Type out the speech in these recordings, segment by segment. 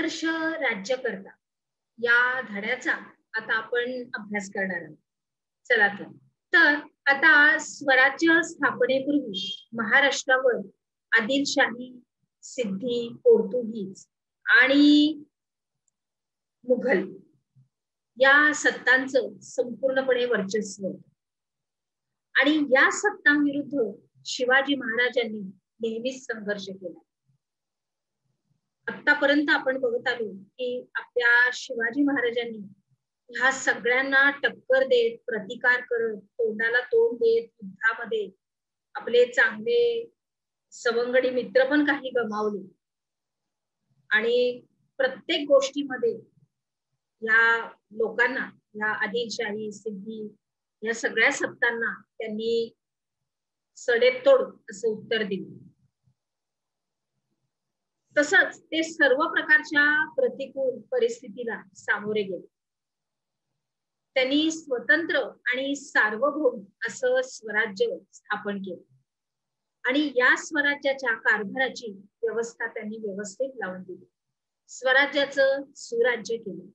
आदर्श राज्यकर्ता या धड्याचा आता आपण अभ्यास करणार आहोत. चला तर आता स्वराज्य स्थापनेपूर्वी महाराष्ट्रावर आदिलशाही, सिद्धी, पोर्तुगीज आणि मुघल या सत्तांचं संपूर्णपणे वर्चस्व होतं. आणि या सत्तांविरुद्ध शिवाजी महाराजांनी नेहमीच संघर्ष केला. आतापर्यंत आपण बघत आलो की आपल्या शिवाजी महाराजांनी ह्या सगळ्यांना टक्कर देत, प्रतिकार करत, तोंडाला तोंड देत युद्धामध्ये आपले चांगले सवंगडी मित्र पण काही गमावले. आणि प्रत्येक गोष्टीमध्ये या लोकांना, या आदिलशाही, सिद्धी या सगळ्या सत्तांना त्यांनी सडेतोड असं उत्तर दिलं. तसंच ते सर्व प्रकारच्या प्रतिकूल परिस्थितीला सामोरे गेले. त्यांनी स्वतंत्र आणि सार्वभौम असं स्वराज्य स्थापन केलं आणि या स्वराज्याच्या कारभाराची व्यवस्था त्यांनी व्यवस्थित लावून दिली. स्वराज्याचं सुराज्य केलं.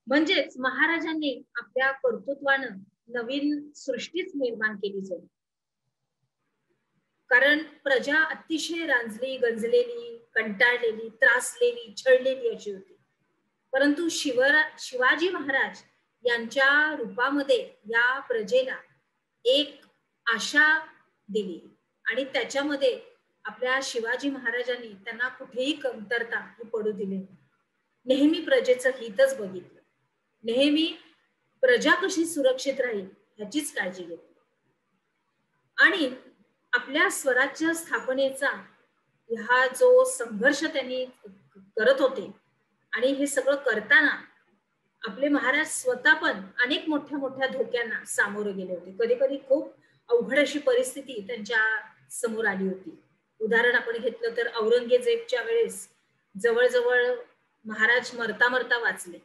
म्हणजेच महाराजांनी आपल्या कर्तृत्वानं नवीन सृष्टीच निर्माण केली जाईल. कारण प्रजा अतिशय रांजली, गंजलेली, कंटाळलेली, त्रासलेली, छळलेली अशी होती. परंतु शिवाजी महाराज यांच्या रूपामध्ये या प्रजेला एक आशा दिली आणि त्याच्यामध्ये आपल्या शिवाजी महाराजांनी त्यांना कुठेही कमतरता पडू दिली. नेहमी प्रजेचं हितच बघितलं. नेहमी प्रजा कशी सुरक्षित राहील ह्याचीच काळजी घेतली. आणि आपल्या स्वराज्य स्थापनेचा हा जो संघर्ष त्यांनी करत होते आणि हे सगळं करताना आपले महाराज स्वतः पण अनेक मोठ्या मोठ्या धोक्यांना सामोरे गेले होते. कधी कधी खूप अवघड अशी परिस्थिती त्यांच्या समोर आली होती. उदाहरण आपण घेतलं तर औरंगजेबच्या वेळेस जवळजवळ महाराज मरता मरता वाचले.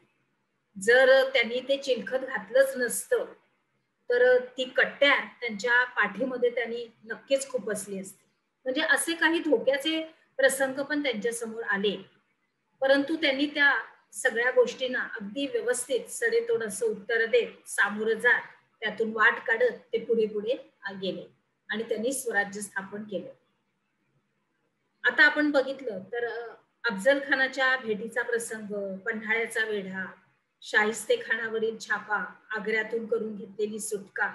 जर त्यांनी ते चिलखत घातलंच नसतं तर ती कट्ट्या त्यांच्या पाठीमध्ये त्यांनी नक्कीच खुपसली असते. म्हणजे असे काही धोक्याचे प्रसंग पण त्यांच्या समोर आले. परंतु त्यांनी त्या सगळ्या गोष्टींना अगदी व्यवस्थित सडेतोड असं उत्तर देत, सामोरं जात, त्यातून वाट काढत ते पुढे पुढे गेले आणि त्यांनी स्वराज्य स्थापन केलं. आता आपण बघितलं तर अफजल खानाच्या भेटीचा प्रसंग, पन्हाळ्याचा वेढा, शाहिस्तेखानावरील छापा, आग्र्यातून करून घेतलेली सुटका,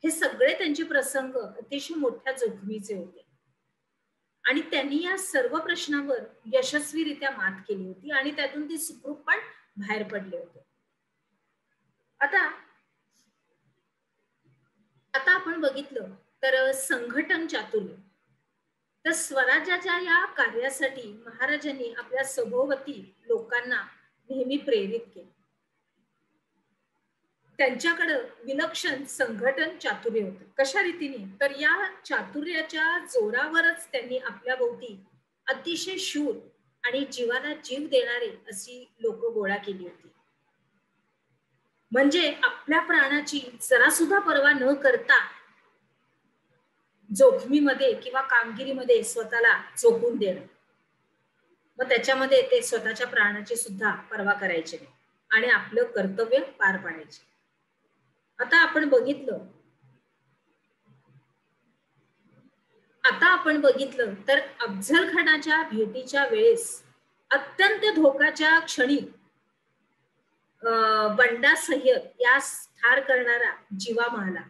हे सगळे त्यांचे प्रसंग अतिशय मोठ्या जोखमीचे होते. आणि त्यांनी या सर्व प्रश्नावर यशस्वीरित्या मात केली होती आणि त्यातून ते सुखरूप पण बाहेर पडले होते. आता आपण बघितलं तर संघटन चातुर्य. तर स्वराज्याच्या या कार्यासाठी महाराजांनी आपल्या सभोवती लोकांना नेहमी प्रेरित केले. त्यांच्याकडे विलक्षण संघटन चातुर्य होतं. कशा रीतीने तर या चातुर्याच्या जोरावरच त्यांनी आपल्या भोवती अतिशय शूर आणि जीवाला जीव देणारे अशी लोक गोळा केली होती. म्हणजे आपल्या प्राणाची जरा सुद्धा पर्वा न करता जोखमीमध्ये किंवा कामगिरीमध्ये स्वतःला झोकून देणं. मग त्याच्यामध्ये ते स्वतःच्या प्राणाची सुद्धा पर्वा करायचे नाही आणि आपलं कर्तव्य पार पाडायचे. आता आपण बघितलं तर अफझल खानाच्या भेटीच्या वेळेस अत्यंत धोकाच्या क्षणी बंडा सय्यद यास ठार करणारा जीवा मारला.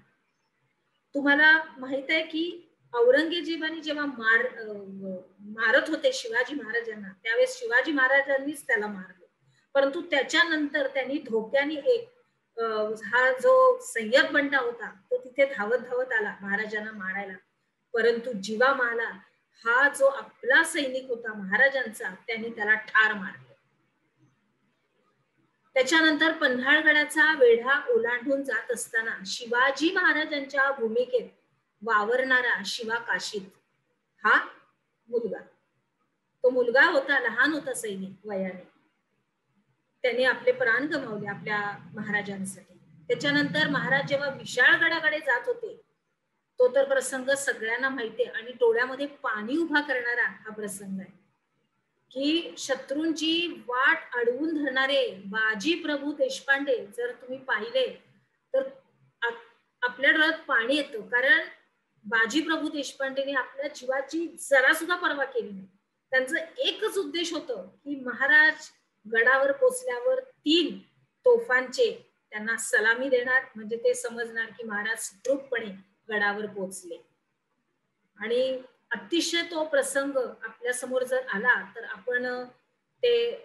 तुम्हाला माहित आहे की औरंगजेबाने जेव्हा मारत होते शिवाजी महाराजांना, त्यावेळेस शिवाजी महाराजांनीच त्याला मारले. परंतु त्याच्यानंतर त्यांनी धोक्याने एक हा जो सय्यद बंडा होता तो तिथे धावत धावत आला महाराजांना मारायला. परंतु जीवा माला हा जो आपला सैनिक होता महाराजांचा, त्यांनी त्याला ठार मारले. त्याच्यानंतर पन्हाळगडाचा वेढा ओलांडून जात असताना शिवाजी महाराजांच्या भूमिकेत वावरणारा शिवा काशीद हा मुलगा, तो मुलगा होता, लहान होता सैनिक वयाने, त्यांनी आपले प्राण गमावले आपल्या महाराजांसाठी. त्याच्यानंतर महाराज जेव्हा विशाळगडाकडे जात होते, तो तर प्रसंग सगळ्यांना माहिती आहे आणि डोळ्यामध्ये पाणी उभा करणारा हा प्रसंग आहे. की शत्रूंची वाट अडवून धरणारे बाजी प्रभू देशपांडे जर तुम्ही पाहिले तर आपल्या डोळ्यात पाणी येतं. कारण बाजी प्रभू देशपांडेने आपल्या जीवाची जरा सुद्धा पर्वा केली नाही. त्यांचं एकच उद्देश होतं की महाराज गडावर पोचल्यावर 3 तोफांचे त्यांना सलामी देणार, म्हणजे ते समजणार की महाराज सुखरूपपणे गडावर पोचले. आणि अतिशय तो प्रसंग आपल्या समोर जर आला तर आपण ते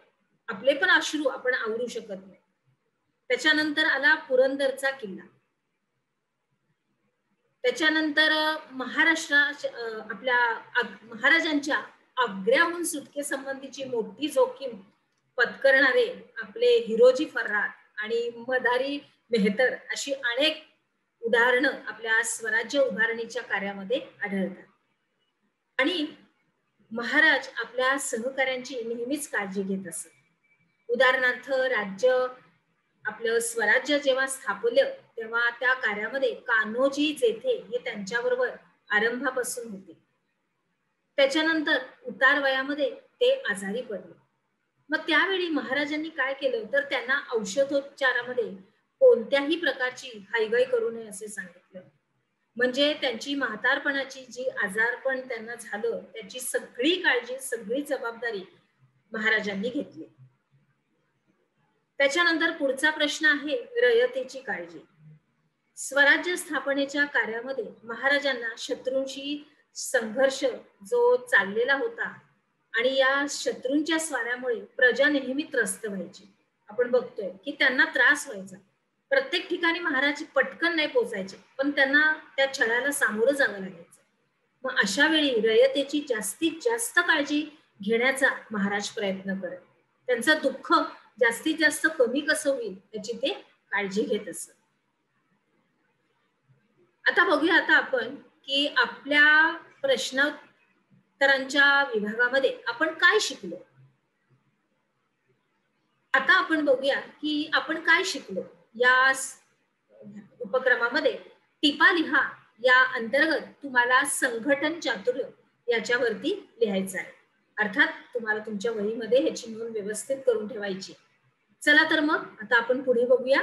आपले पण अश्रू आपण आवरू शकत नाही. त्याच्यानंतर आला पुरंदरचा किल्ला. त्याच्यानंतर आपल्या महाराजांच्या आग्र्याहून सुटकेसंबंधीची मोठी जोखीम पत्करणारे आपले हिरोजी फर्राद आणि मदारी मेहतर अशी अनेक उदाहरणं आपल्या स्वराज्य उभारणीच्या कार्यामध्ये आढळतात. आणि महाराज आपल्या सहकाऱ्यांची नेहमीच काळजी घेत असत. उदाहरणार्थ आपलं स्वराज्य जेव्हा स्थापलं तेव्हा त्या कार्यामध्ये कान्होजी जेथे हे त्यांच्याबरोबर आरंभापासून होते. त्याच्यानंतर उतार वयामध्ये ते आजारी पडले. मग त्यावेळी महाराजांनी काय केलं तर त्यांना औषधोपचारामध्ये कोणत्याही प्रकारची हायगय करू नये असे सांगितलं. म्हणजे त्यांची म्हातारपणाची जी आजारपण त्यांना झालं त्याची सगळी काळजी, सगळी जबाबदारी महाराजांनी घेतली. त्याच्यानंतर पुढचा प्रश्न आहे रयतेची काळजी. स्वराज्य स्थापनेच्या कार्यामध्ये महाराजांना शत्रूंशी संघर्ष जो चाललेला होता आणि या शत्रूंच्या स्वाऱ्यामुळे प्रजा नेहमी त्रस्त व्हायची. आपण बघतोय की त्यांना त्रास व्हायचा. प्रत्येक ठिकाणी महाराज पटकन नाही पोचायचे, पण त्यांना त्या छळाला सामोरं जावं लागायचं. मग अशा वेळी रयतेची जास्तीत जास्त काळजी घेण्याचा महाराज प्रयत्न करत. त्यांचं दुःख जास्तीत जास्त कमी कसं होईल याची ते काळजी घेत असत. आता बघूया आपण की आपल्या प्रश्नोत्तरांच्या विभागामध्ये आपण काय शिकलो. आता आपण बघूया की आपण काय शिकलो. या उपक्रमामध्ये टिपा लिहा या अंतर्गत तुम्हाला संघटन चातुर्य याच्यावरती लिहायचं आहे. अर्थात तुम्हाला तुमच्या वहीमध्ये ह्याची नोंद व्यवस्थित करून ठेवायची. चला तर मग आता आपण पुढे बघूया